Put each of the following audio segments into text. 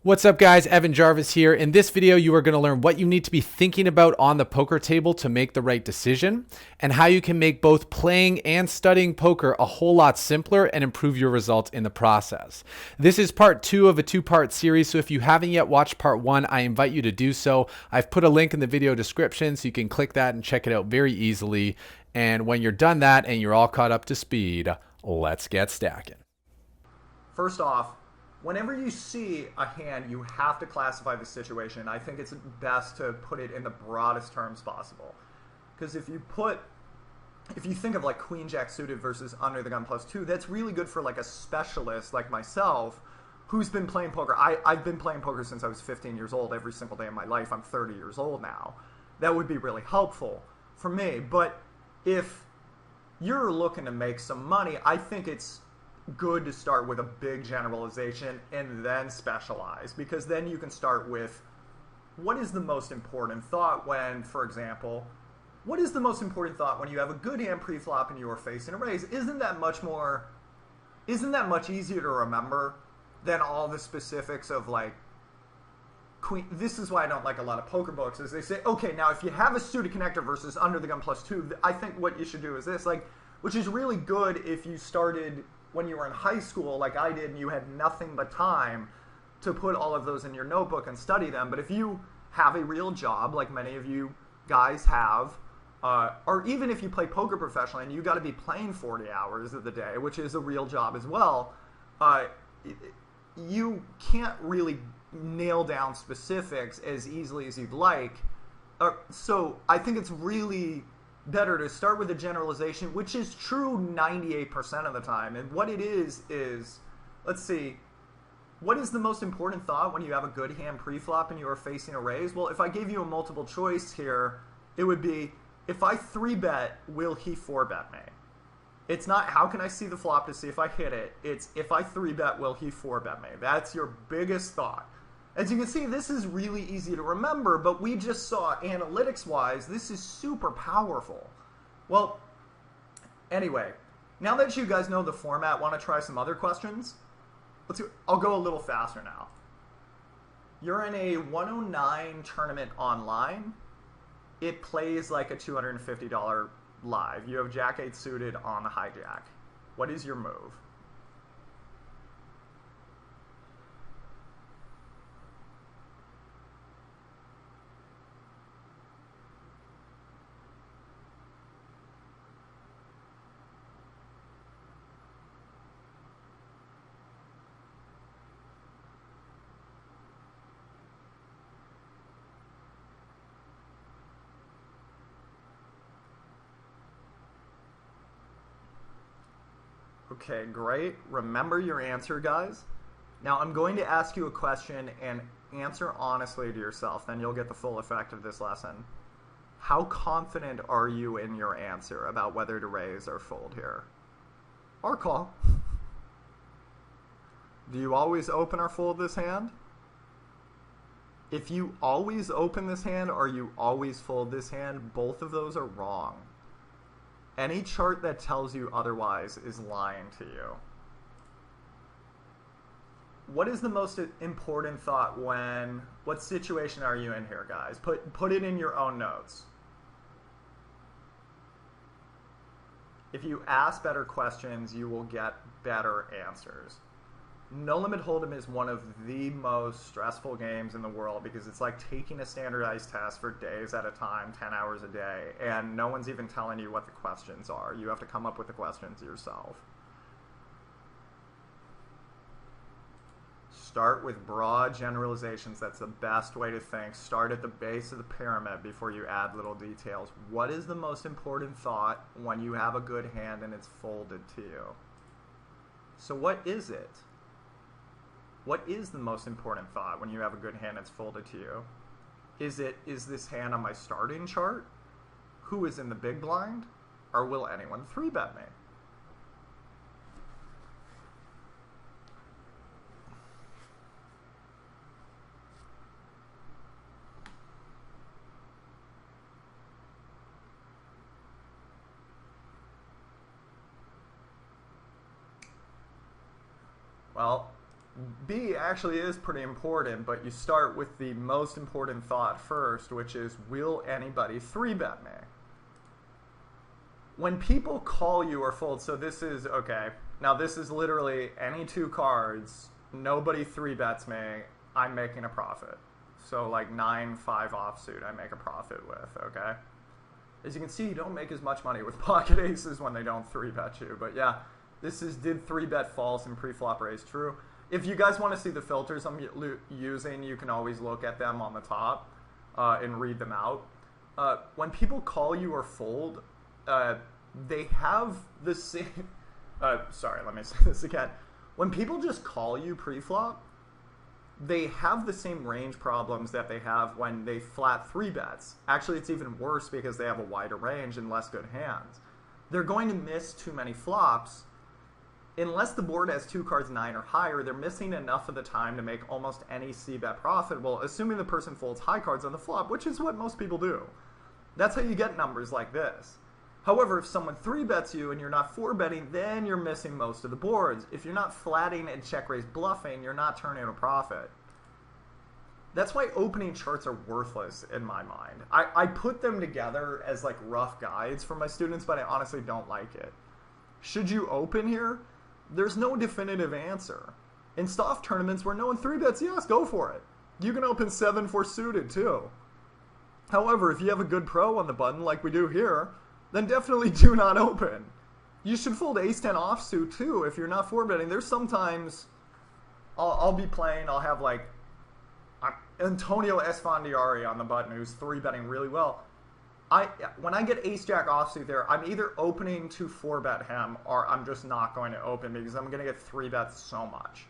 What's up guys, Evan Jarvis here. In this video, you are going to learn what you need to be thinking about on the poker table to make the right decision, and how you can make both playing and studying poker a whole lot simpler and improve your results in the process. This is part 2 of a 2-part series, so if you haven't yet watched part 1, I invite you to do so. I've put a link in the video description so you can click that and check it out very easily. And when you're done that and you're all caught up to speed, let's get stacking. First off, whenever you see a hand, you have to classify the situation. I think it's best to put it in the broadest terms possible. Because if you think of like Queen Jack suited versus under the gun +2, that's really good for like a specialist like myself who's been playing poker. I've been playing poker since I was 15 years old every single day of my life. I'm 30 years old now. That would be really helpful for me. But if you're looking to make some money, I think it's good to start with a big generalization and then specialize, because then you can start with what is the most important thought when, for example, what is the most important thought when you have a good hand pre-flop and you are facing a raise? Isn't that much easier to remember than all the specifics of like queen? This is why I don't like a lot of poker books, is they say, okay, now if you have a suited connector versus under the gun +2, I think what you should do is this, like, which is really good if you started when you were in high school like I did and you had nothing but time to put all of those in your notebook and study them. But if you have a real job like many of you guys have, or even if you play poker professionally and you got to be playing 40 hours of the day, which is a real job as well, you can't really nail down specifics as easily as you'd like. So I think it's really better to start with a generalization, which is true 98% of the time. And what it is, let's see, what is the most important thought when you have a good hand pre-flop and you are facing a raise? Well, if I gave you a multiple choice here, it would be, if I 3-bet, will he 4-bet me? It's not, how can I see the flop to see if I hit it? It's, if I 3-bet, will he 4-bet me? That's your biggest thought. As you can see, this is really easy to remember, but we just saw, analytics-wise, this is super powerful. Well, anyway, now that you guys know the format, want to try some other questions? I'll go a little faster now. You're in a 109 tournament online. It plays like a $250 live. You have Jack-8 suited on the hijack. What is your move? Okay, great. Remember your answer, guys. Now I'm going to ask you a question and answer honestly to yourself, then you'll get the full effect of this lesson. How confident are you in your answer about whether to raise or fold here? Or call? Do you always open or fold this hand? If you always open this hand or you always fold this hand, both of those are wrong. Any chart that tells you otherwise is lying to you. What is the most important thought when, what situation are you in here, guys? Put it in your own notes. If you ask better questions, you will get better answers. No Limit Hold'em is one of the most stressful games in the world because it's like taking a standardized test for days at a time, 10 hours a day, and no one's even telling you what the questions are. You have to come up with the questions yourself. Start with broad generalizations. That's the best way to think. Start at the base of the pyramid before you add little details. What is the most important thought when you have a good hand and it's folded to you? So what is it? What is the most important thought when you have a good hand that's folded to you? Is this hand on my starting chart? Who is in the big blind? Or will anyone 3-bet me? Well, B actually is pretty important, but you start with the most important thought first, which is, will anybody 3-bet me? When people call you or fold, so this is, okay, now this is literally any 2 cards, nobody 3-bets me, I'm making a profit. So like 9-5 offsuit I make a profit with, okay? As you can see, you don't make as much money with pocket aces when they don't 3-bet you, but yeah, this is did 3-bet false and preflop raise true. If you guys want to see the filters I'm using, you can always look at them on the top and read them out. When people call you or fold, they have the same... sorry, let me say this again. When people just call you pre-flop, they have the same range problems that they have when they flat 3-bets. Actually, it's even worse because they have a wider range and less good hands. They're going to miss too many flops. Unless the board has 2 cards 9 or higher, they're missing enough of the time to make almost any c-bet profitable, assuming the person folds high cards on the flop, which is what most people do. That's how you get numbers like this. However, if someone 3-bets you and you're not 4-betting, then you're missing most of the boards. If you're not flatting and check-raise bluffing, you're not turning a profit. That's why opening charts are worthless in my mind. I put them together as like rough guides for my students, but I honestly don't like it. Should you open here? There's no definitive answer. In soft tournaments where no one 3-bets, yes, go for it. You can open 7-4 suited too. However, if you have a good pro on the button like we do here, then definitely do not open. You should fold ace-10 offsuit too if you're not 4-betting. There's sometimes I'll be playing, I'll have like Antonio Esfandiari on the button who's 3-betting really well. When I get ace-jack offsuit there, I'm either opening to 4-bet him or I'm just not going to open because I'm going to get 3-bets so much.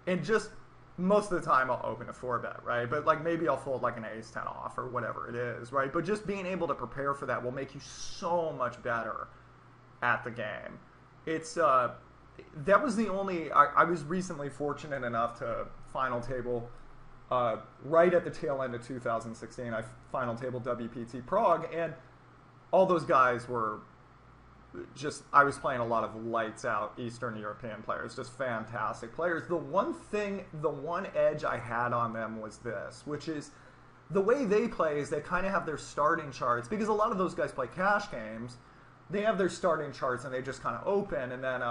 And just most of the time I'll open a 4-bet, right? But like maybe I'll fold like an ace-10 off or whatever it is, right? But just being able to prepare for that will make you so much better at the game. It's that was the only... I was recently fortunate enough to final table... right at the tail end of 2016, I final tabled WPT Prague, and all those guys were just, I was playing a lot of lights out Eastern European players, just fantastic players. The one edge I had on them was this, which is the way they play is they kind of have their starting charts, because a lot of those guys play cash games, they have their starting charts and they just kind of open, and then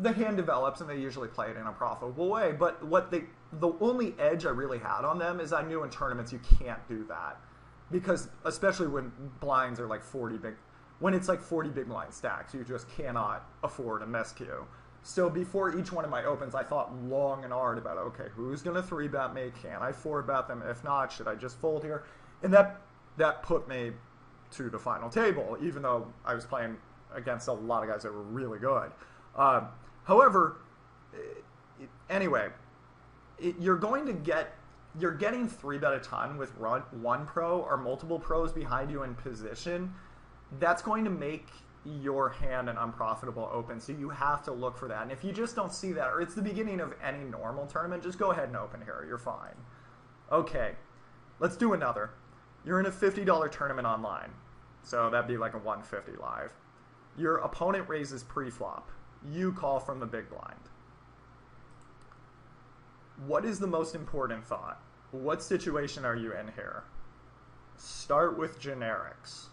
the hand develops and they usually play it in a profitable way. But the only edge I really had on them is I knew in tournaments you can't do that, because especially when blinds are like 40 big, when it's like 40 big blind stacks, you just cannot afford a miscue. So before each one of my opens, I thought long and hard about, okay, who's gonna 3-bet me? Can I 4-bet them? If not, should I just fold here? And that put me to the final table, even though I was playing against a lot of guys that were really good. However, anyway, you're getting 3-bet a ton with one pro or multiple pros behind you in position. That's going to make your hand an unprofitable open, so you have to look for that. And if you just don't see that, or it's the beginning of any normal tournament, just go ahead and open here. You're fine. Okay, let's do another. You're in a $50 tournament online, so that'd be like a $150 live. Your opponent raises pre-flop. You call from the big blind. What is the most important thought? What situation are you in here? Start with generics.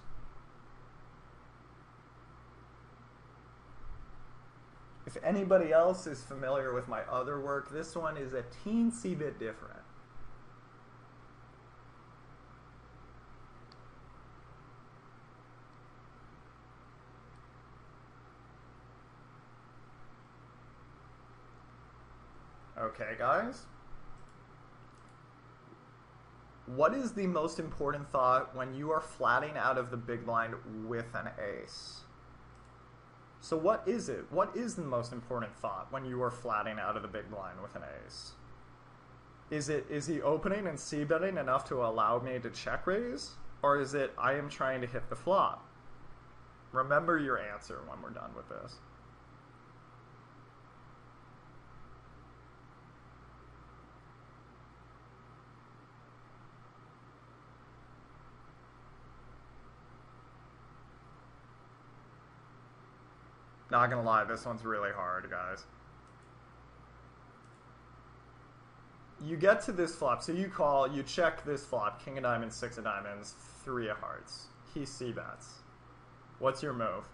If anybody else is familiar with my other work, this one is a teensy bit different. Okay, guys. What is the most important thought when you are flatting out of the big blind with an ace? So what is it? What is the most important thought when you are flatting out of the big blind with an ace? Is he opening and c-betting enough to allow me to check raise? Or is it, I am trying to hit the flop? Remember your answer when we're done with this. Not gonna lie, this one's really hard, guys. you get to this flop, so you call, you check this flop, king of diamonds, six of diamonds, three of hearts. He c-bets. What's your move?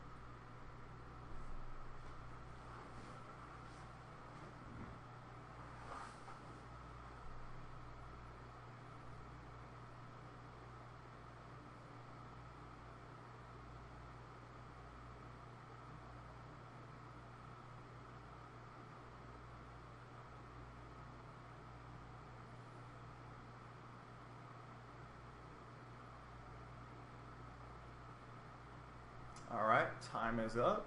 All right, time is up.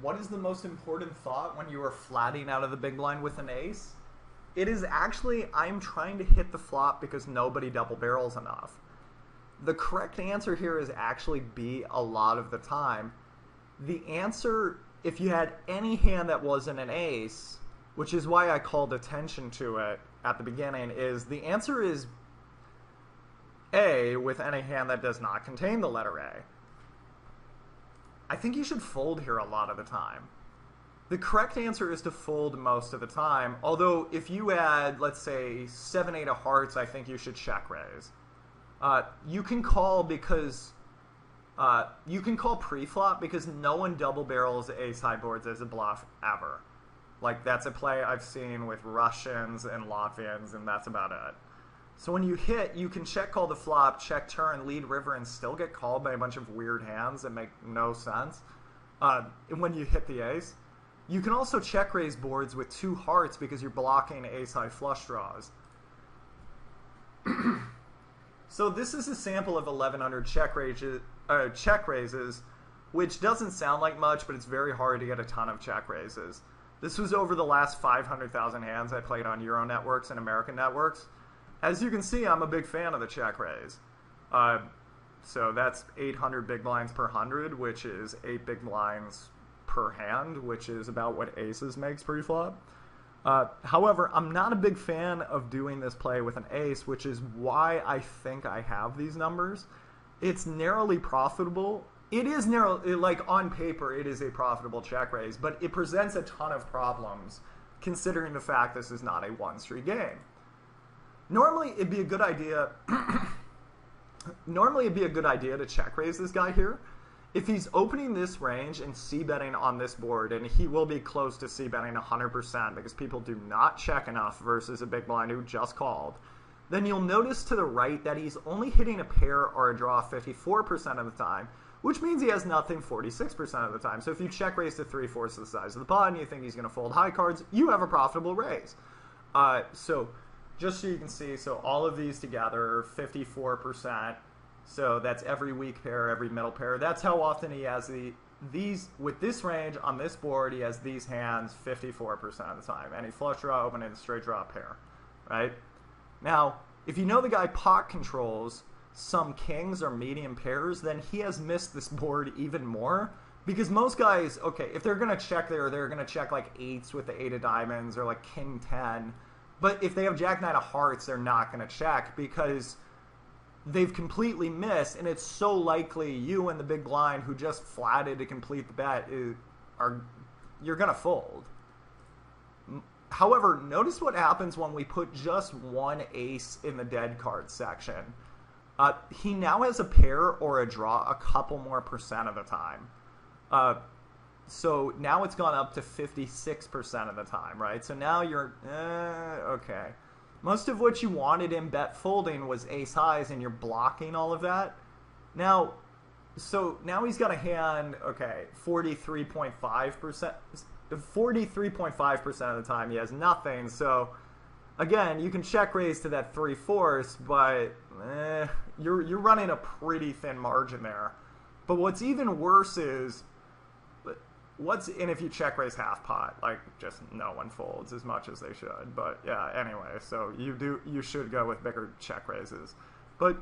What is the most important thought when you are flatting out of the big blind with an ace? It is actually, I'm trying to hit the flop because nobody double barrels enough. The correct answer here is actually B a lot of the time. The answer, if you had any hand that wasn't an ace, which is why I called attention to it at the beginning, is the answer is A with any hand that does not contain the letter A. I think you should fold here a lot of the time. The correct answer is to fold most of the time, although if you had, let's say, 7-8 of hearts, I think you should check raise. You can call because you can call pre-flop because no one double barrels ace high boards as a bluff ever. Like, that's a play I've seen with Russians and Latvians, and that's about it. So when you hit, you can check call the flop, check turn, lead river, and still get called by a bunch of weird hands that make no sense when you hit the ace. You can also check raise boards with two hearts because you're blocking ace high flush draws. So this is a sample of 1100 check raises, which doesn't sound like much, but it's very hard to get a ton of check raises. This was over the last 500,000 hands I played on Euro networks and American networks. As you can see, I'm a big fan of the check raise. So that's 800 big blinds per 100, which is 8 big blinds per hand, which is about what aces makes pre-flop. However, I'm not a big fan of doing this play with an ace, which is why I think I have these numbers. It's narrowly profitable. It is narrow, like on paper, it is a profitable check raise, but it presents a ton of problems considering the fact this is not a one-street game. Normally, it'd be a good idea. Normally, it'd be a good idea to check raise this guy here. If he's opening this range and c-betting on this board, and he will be close to c-betting 100% because people do not check enough versus a big blind who just called, then you'll notice to the right that he's only hitting a pair or a draw 54% of the time, which means he has nothing 46% of the time. So if you check raise to 3/4 the size of the pot and you think he's going to fold high cards, you have a profitable raise. So just so you can see, so all of these together, 54%. So that's every weak pair, every middle pair. That's how often he has these, with this range on this board, he has these hands 54% of the time. Any flush draw, open and straight draw pair, right? Now, if you know the guy pot controls some kings or medium pairs, then he has missed this board even more. Because most guys, okay, if they're going to check there, they're going to check like eights with the 8 of diamonds or like king 10. But if they have jack 9 of hearts, they're not going to check because they've completely missed, and it's so likely you and the big blind who just flatted to complete the bet you're going to fold. However, notice what happens when we put just one ace in the dead card section. He now has a pair or a draw a couple more percent of the time. So now it's gone up to 56% of the time, right? So now you're, okay. Most of what you wanted in bet folding was ace highs, and you're blocking all of that. Now, so now he's got a hand, okay, 43.5%. 43.5% of the time he has nothing. So again, you can check raise to that 3/4, but you're running a pretty thin margin there. But what's even worse is and if you check raise half pot, like, just no one folds as much as they should. But yeah, anyway, so you should go with bigger check raises. But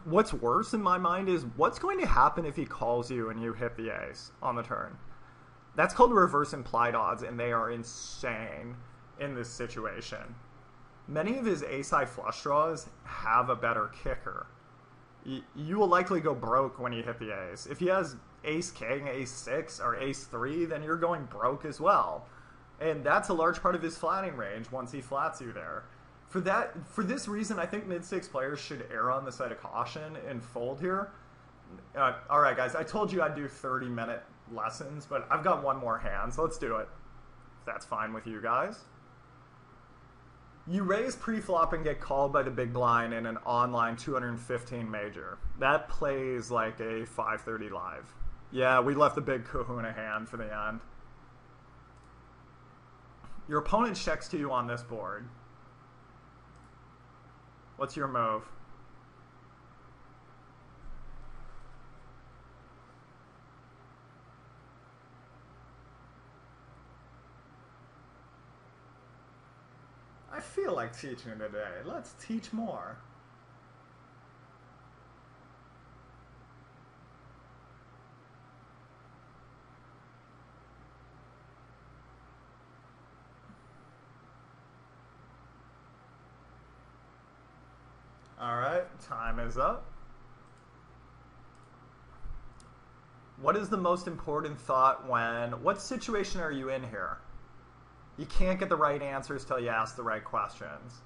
what's worse in my mind is what's going to happen if he calls you and you hit the ace on the turn. That's called reverse implied odds, and they are insane in this situation. Many of his ace high flush draws have a better kicker. You will likely go broke when you hit the ace. If he has ace king, ace 6, or ace 3, then you're going broke as well. And that's a large part of his flatting range once he flats you there. For this reason, I think mid-stakes players should err on the side of caution and fold here. All right, guys, I told you I'd do 30-minute lessons, but I've got one more hand, so let's do it. If that's fine with you guys. You raise pre-flop and get called by the big blind in an online 215 major. That plays like a 530 live. Yeah, we left the big kahuna hand for the end. Your opponent checks to you on this board. What's your move? I feel like teaching today. Let's teach more. All right, time is up. What is the most important thought what situation are you in here? You can't get the right answers till you ask the right questions.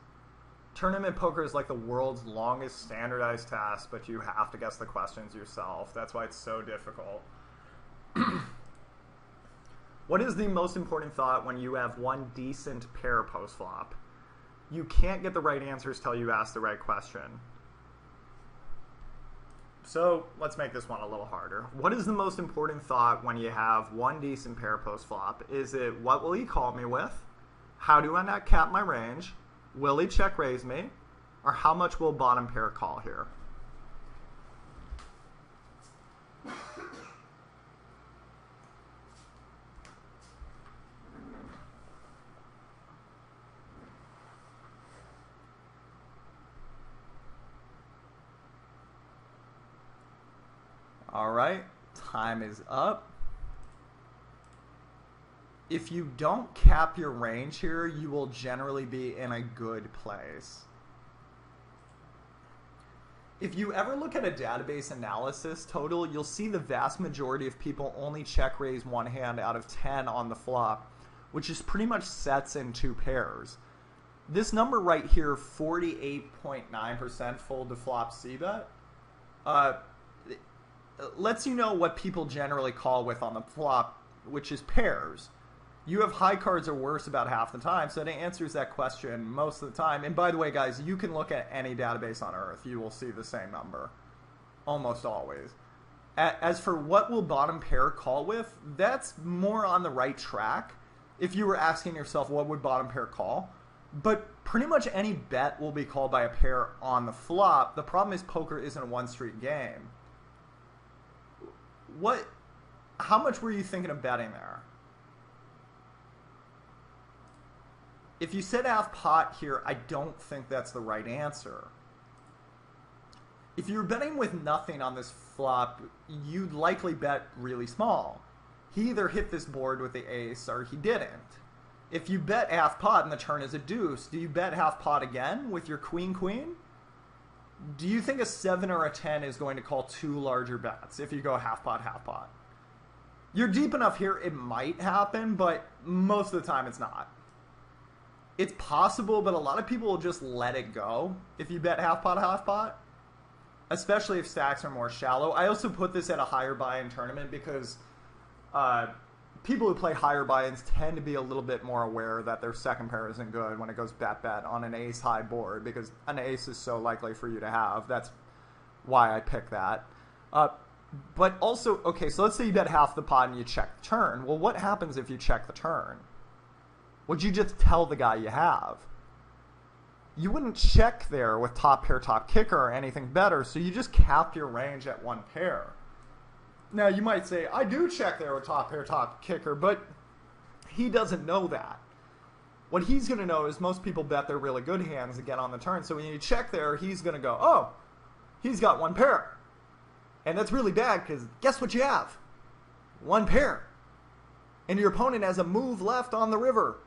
Tournament poker is like the world's longest standardized test, but you have to guess the questions yourself. That's why it's so difficult. What is the most important thought when you have one decent pair post-flop? You can't get the right answers till you ask the right question. So let's make this one a little harder. What is the most important thought when you have one decent pair post-flop? Is it, what will he call me with? How do I not cap my range? Will he check raise me? Or how much will bottom pair call here? All right, time is up. If you don't cap your range here, you will generally be in a good place. If you ever look at a database analysis total, you'll see the vast majority of people only check raise one hand out of 10 on the flop, which is pretty much sets in two pairs. This number right here, 48.9% fold to flop c-bet, lets you know what people generally call with on the flop, which is pairs. You have high cards or worse about half the time, so it answers that question most of the time. And by the way, guys, you can look at any database on Earth. You will see the same number, almost always. As for what will bottom pair call with, that's more on the right track if you were asking yourself what would bottom pair call. But pretty much any bet will be called by a pair on the flop. The problem is poker isn't a one-street game. How much were you thinking of betting there? If you said half pot here, I don't think that's the right answer. If you're betting with nothing on this flop, you'd likely bet really small. He either hit this board with the ace or he didn't. If you bet half pot and the turn is a deuce, do you bet half pot again with your queen-queen? Do you think a 7 or a 10 is going to call two larger bets if you go half pot, half pot? You're deep enough here, it might happen, but most of the time it's not. It's possible, but a lot of people will just let it go if you bet half pot, especially if stacks are more shallow. I also put this at a higher buy-in tournament because people who play higher buy-ins tend to be a little bit more aware that their second pair isn't good when it goes bet-bet on an ace-high board, because an ace is so likely for you to have. That's why I picked that. But also, okay, so let's say you bet half the pot and you check the turn. Well, what happens if you check the turn? Would you just tell the guy you have? You wouldn't check there with top pair, top kicker or anything better, so you just cap your range at one pair. Now, you might say, I do check there with top pair, top kicker, but he doesn't know that. What he's going to know is most people bet their really good hands to get on the turn, so when you check there, he's going to go, oh, he's got one pair. And that's really bad, because guess what you have? One pair. And your opponent has a move left on the river.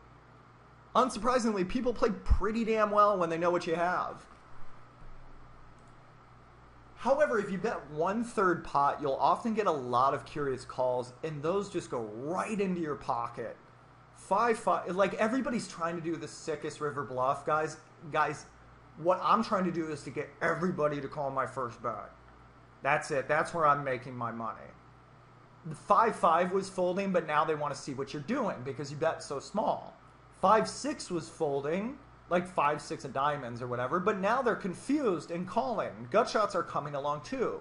Unsurprisingly, people play pretty damn well when they know what you have. However, if you bet 1/3 pot, you'll often get a lot of curious calls, and those just go right into your pocket 5-5, like everybody's trying to do the sickest river bluff, guys. What I'm trying to do is to get everybody to call my first bet. That's it. That's where I'm making my money. The 5-5 was folding, but now they want to see what you're doing because you bet so small. 5-6 was folding, like 5-6 of diamonds or whatever, but now they're confused and calling. Gut shots are coming along too.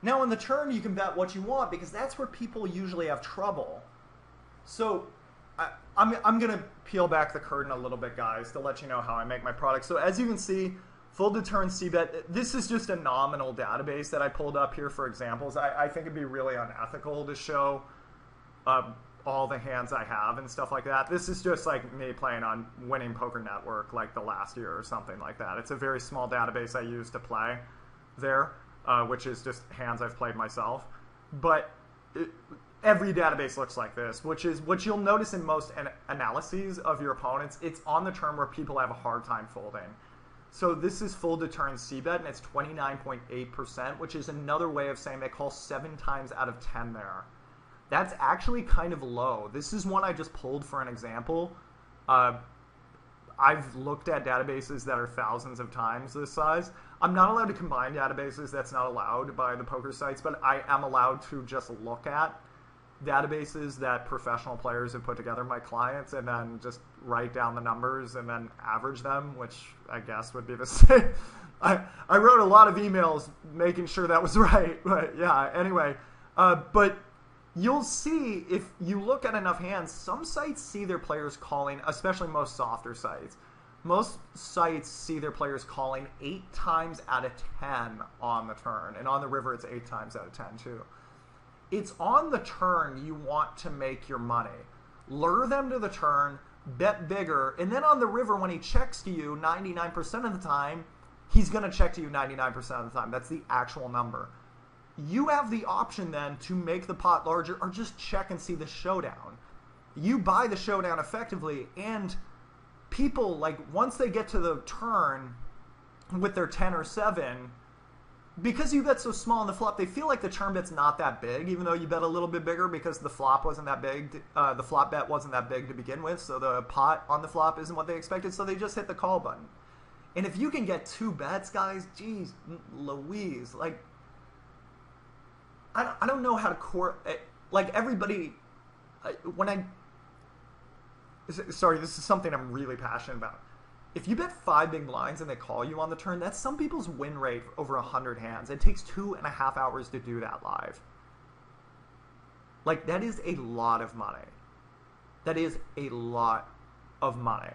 Now on the turn, you can bet what you want because that's where people usually have trouble. So I'm going to peel back the curtain a little bit, guys, to let you know how I make my product. So as you can see, fold to turn c-bet. This is just a nominal database that I pulled up here for examples. I think it'd be really unethical to show all the hands I have and stuff like that. This is just like me playing on Winning Poker Network like the last year or something like that. It's a very small database I use to play there, which is just hands I've played myself. But every database looks like this, which is what you'll notice in most analyses of your opponents. It's on the turn where people have a hard time folding. So this is fold to turn c-bet, and it's 29.8%, which is another way of saying they call 7 times out of 10 there. That's actually kind of low. This is one I just pulled for an example. I've looked at databases that are thousands of times this size. I'm not allowed to combine databases. That's not allowed by the poker sites, but I am allowed to just look at databases that professional players have put together, my clients, and then just write down the numbers and then average them, which I guess would be the same. I wrote a lot of emails making sure that was right, but yeah, anyway. But you'll see, if you look at enough hands, some sites see their players calling, especially most softer sites. Most sites see their players calling 8 times out of 10 on the turn, and on the river it's 8 times out of 10 too. It's on the turn you want to make your money. Lure them to the turn, bet bigger, and then on the river when he checks to you 99% of the time, he's going to check to you 99% of the time. That's the actual number. You have the option then to make the pot larger or just check and see the showdown. You buy the showdown effectively, and people, like, once they get to the turn with their 10 or 7, because you bet so small on the flop, they feel like the turn bet's not that big, even though you bet a little bit bigger because the flop wasn't that big. The flop bet wasn't that big to begin with, so the pot on the flop isn't what they expected, so they just hit the call button. And if you can get 2 bets, guys, geez Louise, like, I don't know how to like, everybody, sorry, this is something I'm really passionate about. If you bet 5 big blinds and they call you on the turn, that's some people's win rate over 100 hands. It takes 2.5 hours to do that live. Like, that is a lot of money. That is a lot of money.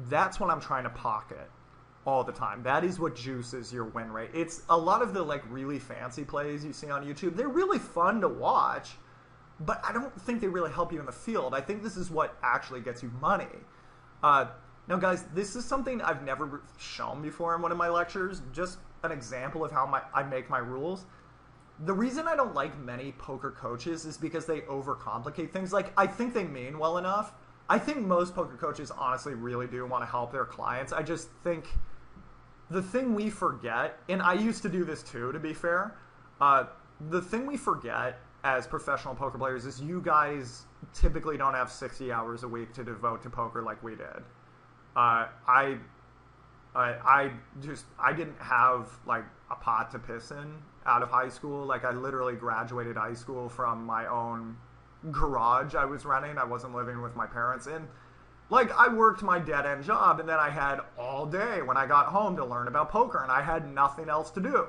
That's what I'm trying to pocket all the time. That is what juices your win rate. It's a lot of the, like, really fancy plays you see on YouTube. They're really fun to watch, but I don't think they really help you in the field. I think this is what actually gets you money. Now, guys, this is something I've never shown before in one of my lectures, just an example of how I make my rules. The reason I don't like many poker coaches is because they overcomplicate things. Like, I think they mean well enough. I think most poker coaches honestly really do want to help their clients. I just think the thing we forget, and I used to do this too, to be fair, the thing we forget as professional poker players is you guys typically don't have 60 hours a week to devote to poker like we did. I didn't have, like, a pot to piss in out of high school. Like, I literally graduated high school from my own garage I was renting. I wasn't living with my parents. And, like, I worked my dead-end job, and then I had all day when I got home to learn about poker, and I had nothing else to do,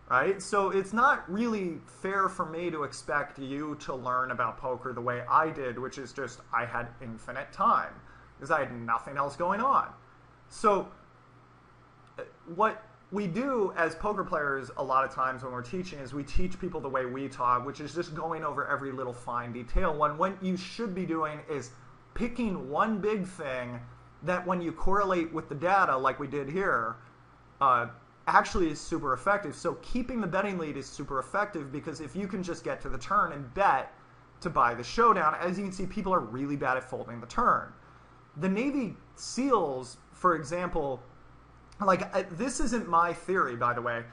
right? So it's not really fair for me to expect you to learn about poker the way I did, which is just I had infinite time, because I had nothing else going on. So what we do as poker players a lot of times when we're teaching is we teach people the way we taught, which is just going over every little fine detail. When what you should be doing is picking one big thing that when you correlate with the data like we did here, actually is super effective. So keeping the betting lead is super effective, because if you can just get to the turn and bet to buy the showdown, as you can see, people are really bad at folding the turn. The Navy SEALs, for example, like, this isn't my theory, by the way.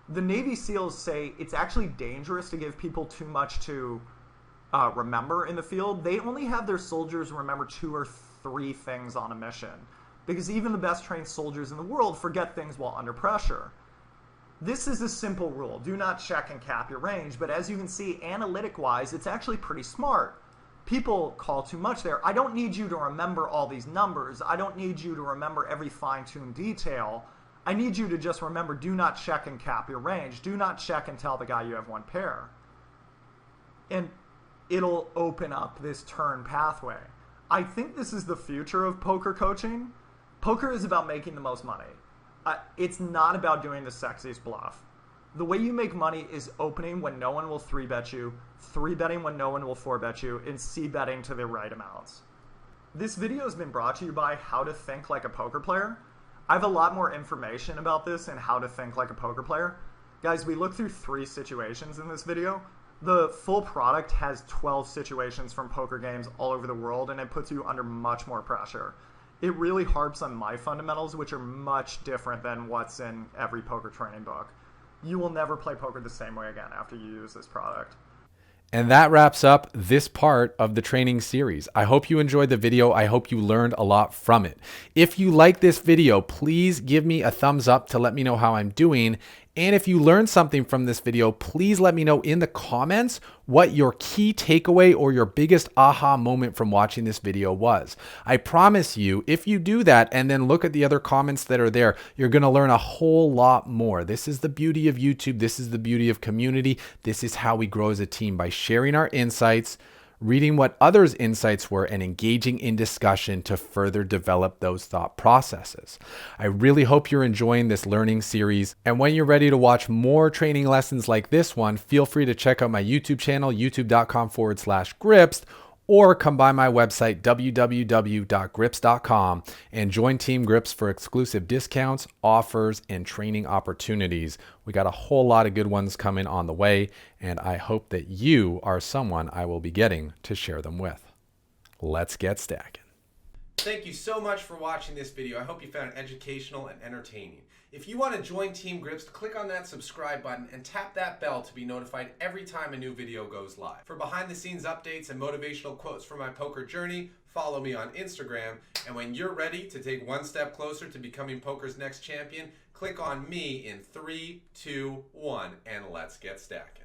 The Navy SEALs say it's actually dangerous to give people too much to remember in the field, they only have their soldiers remember 2 or 3 things on a mission. Because even the best trained soldiers in the world forget things while under pressure. This is a simple rule. Do not check and cap your range, but as you can see, analytic-wise, it's actually pretty smart. People call too much there. I don't need you to remember all these numbers. I don't need you to remember every fine-tuned detail. I need you to just remember, do not check and cap your range. Do not check and tell the guy you have 1 pair. And it'll open up this turn pathway. I think this is the future of poker coaching. Poker is about making the most money. It's not about doing the sexiest bluff. The way you make money is opening when no one will 3-bet you, 3-betting when no one will 4-bet you, and c-betting to the right amounts. This video has been brought to you by How to Think Like a Poker Player. I have a lot more information about this and how to think like a poker player. Guys, we looked through 3 situations in this video. The full product has 12 situations from poker games all over the world, and it puts you under much more pressure. It really harps on my fundamentals, which are much different than what's in every poker training book. You will never play poker the same way again after you use this product. And that wraps up this part of the training series. I hope you enjoyed the video. I hope you learned a lot from it. If you like this video, please give me a thumbs up to let me know how I'm doing. And if you learned something from this video, please let me know in the comments what your key takeaway or your biggest aha moment from watching this video was. I promise you, if you do that and then look at the other comments that are there, you're going to learn a whole lot more. This is the beauty of YouTube. This is the beauty of community. This is how we grow as a team, by sharing our insights, reading what others' insights were, and engaging in discussion to further develop those thought processes. I really hope you're enjoying this learning series. And when you're ready to watch more training lessons like this one, feel free to check out my YouTube channel, youtube.com/Gripst, or come by my website, www.gripst.com, and join Team Gripst for exclusive discounts, offers, and training opportunities. We got a whole lot of good ones coming on the way, and I hope that you are someone I will be getting to share them with. Let's get stacking. Thank you so much for watching this video. I hope you found it educational and entertaining. If you want to join Team Gripst, click on that subscribe button and tap that bell to be notified every time a new video goes live. For behind the scenes updates and motivational quotes from my poker journey, follow me on Instagram. And when you're ready to take 1 step closer to becoming poker's next champion, click on me in 3, 2, 1, and let's get stacking.